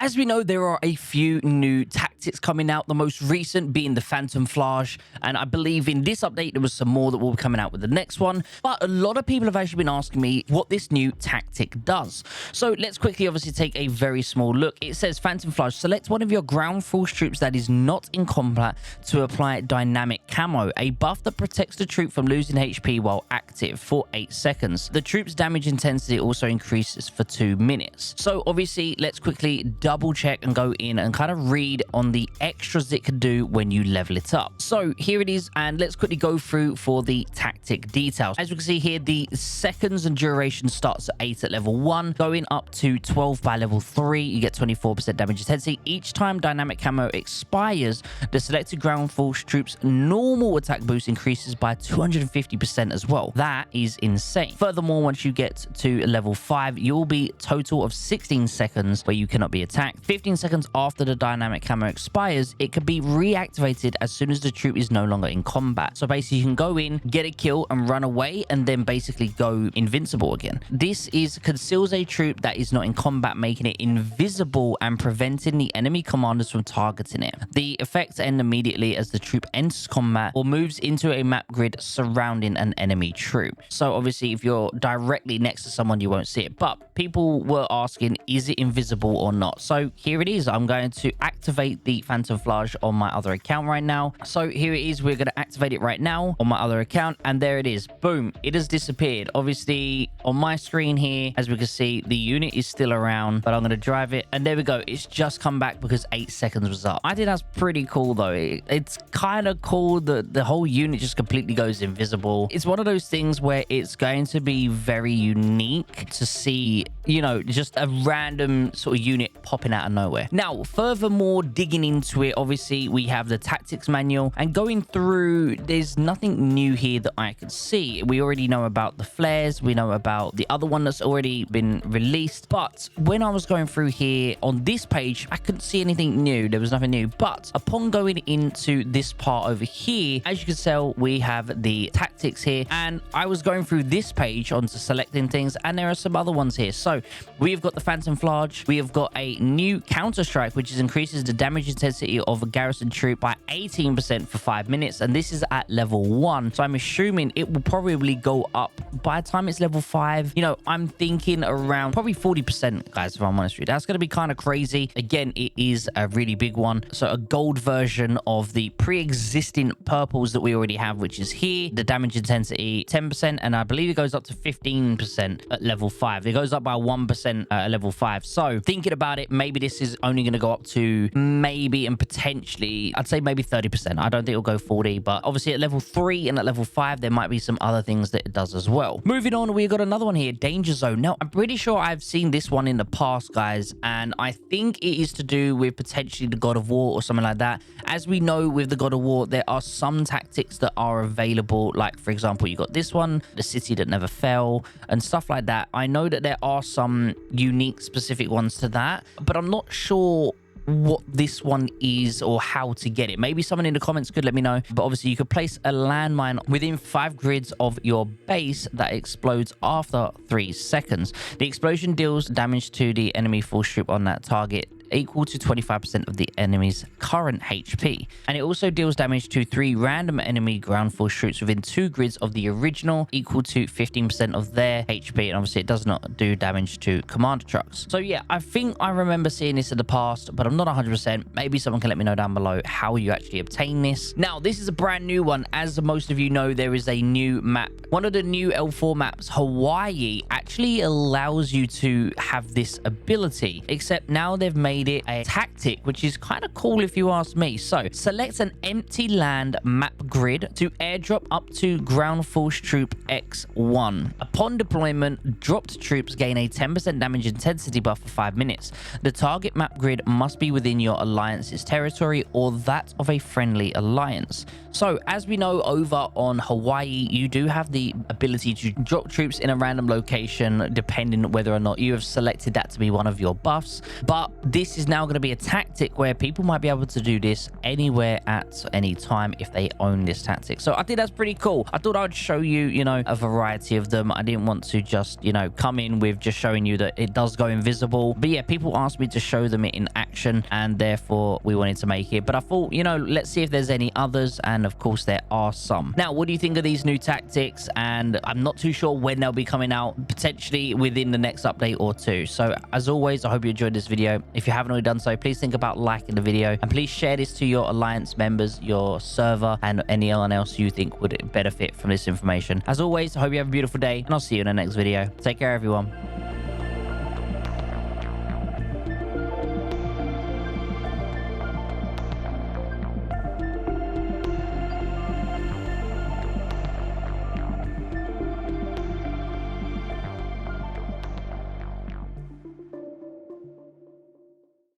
As we know, there are a few new tactics coming out, the most recent being the Phantom Flash, and I believe in this update there was some more that will be coming out with the next one. But a lot of people have actually been asking me what this new tactic does. So let's quickly obviously take a very small look. It says Phantom Flash, select one of your ground force troops that is not in combat to apply dynamic camo, a buff that protects the troop from losing HP while active for 8 seconds. The troop's damage intensity also increases for 2 minutes. So obviously let's quickly double check and go in and kind of read on the extras it can do when you level it up. So here it is, and let's quickly go through for the tactic details. As we can see here, the seconds and duration starts at 8 at level 1, going up to 12 by level 3. You get 24% damage intensity. Each time dynamic camo expires, the selected ground force troops normal attack boost increases by 250% as well. That is insane. Furthermore, once you get to level 5, you'll be total of 16 seconds where you cannot be attacked. 15 seconds after the dynamic camo expires, it can be reactivated as soon as the troop is no longer in combat. So basically you can go in, get a kill and run away, and then basically go invincible again. This conceals a troop that is not in combat, making it invisible and preventing the enemy commanders from targeting it. The effects end immediately as the troop enters combat or moves into a map grid surrounding an enemy troop. So obviously if you're directly next to someone, you won't see it. But people were asking, is it invisible or not? So here it is. I'm going to activate the Phantom Flash on my other account right now. So here it is. We're going to activate it right now on my other account, and there it is. Boom, it has disappeared. Obviously on my screen here, as we can see, the unit is still around, but I'm going to drive it, and there we go. It's just come back because 8 seconds was up. I think that's pretty cool though. It's kind of cool that the whole unit just completely goes invisible. It's one of those things where it's going to be very unique to see, you know, just a random sort of unit popping out of nowhere. Now, furthermore, digging into it, obviously we have the tactics manual, and going through, there's nothing new here that I can see. We already know about the flares, we know about the other one that's already been released, but when I was going through here on this page, I couldn't see anything new. There was nothing new. But upon going into this part over here, as you can tell, we have the tactics here, and I was going through this page onto selecting things, and there are some other ones here. So we've got the Phantom Flash, we have got a new counter strike, which increases the damage intensity of a garrison troop by 18% for 5 minutes, and this is at level 1. So I'm assuming it will probably go up by the time it's level 5. You know, I'm thinking around probably 40%, guys, if I'm honest with you. That's going to be kind of crazy. Again, it is a really big one. So a gold version of the pre-existing purples that we already have, which is here. The damage intensity 10%, and I believe it goes up to 15% at level 5. It goes up by 1% at level 5. So thinking about it, maybe this is only going to go up to maybe and potentially, I'd say maybe 30%. I don't think it'll go 40, but obviously at level 3 and at level 5, there might be some other things that it does as well. Moving on, we've got another one here, Danger Zone. Now, I'm pretty sure I've seen this one in the past, guys, and I think it is to do with potentially the God of War or something like that. As we know with the God of War, there are some tactics that are available, like for example, you got this one, the City That Never Fell, and stuff like that. I know that there are some unique specific ones to that, but I'm not sure what this one is or how to get it. Maybe someone in the comments could let me know. But obviously you could place a landmine within 5 grids of your base that explodes after 3 seconds. The explosion deals damage to the enemy force troop on that target equal to 25% of the enemy's current HP, and it also deals damage to 3 random enemy ground force troops within 2 grids of the original, equal to 15% of their HP, and obviously it does not do damage to commander trucks. So yeah, I think I remember seeing this in the past, but I'm not 100%. Maybe someone can let me know down below how you actually obtain this. Now, this is a brand new one. As most of you know, there is a new map. One of the new L4 maps, Hawaii, actually allows you to have this ability, except now they've made it a tactic, which is kind of cool if you ask me. So select an empty land map grid to airdrop up to ground force troop X1. Upon deployment, dropped troops gain a 10% damage intensity buff for 5 minutes. The target map grid must be within your alliance's territory or that of a friendly alliance. So as we know, over on Hawaii, you do have the ability to drop troops in a random location depending whether or not you have selected that to be one of your buffs. But this this is now going to be a tactic where people might be able to do this anywhere at any time if they own this tactic. So I think that's pretty cool. I thought I would show you, you know, a variety of them. I didn't want to just, you know, come in with just showing you that it does go invisible. But yeah, people asked me to show them it in action, and therefore we wanted to make it. But I thought, you know, let's see if there's any others, and of course there are some. Now, what do you think of these new tactics? And I'm not too sure when they'll be coming out, potentially within the next update or two. So as always, I hope you enjoyed this video. If you haven't already done so, please think about liking the video, and please share this to your alliance members, your server, and anyone else you think would benefit from this information. As always, I hope you have a beautiful day, and I'll see you in the next video. Take care, everyone.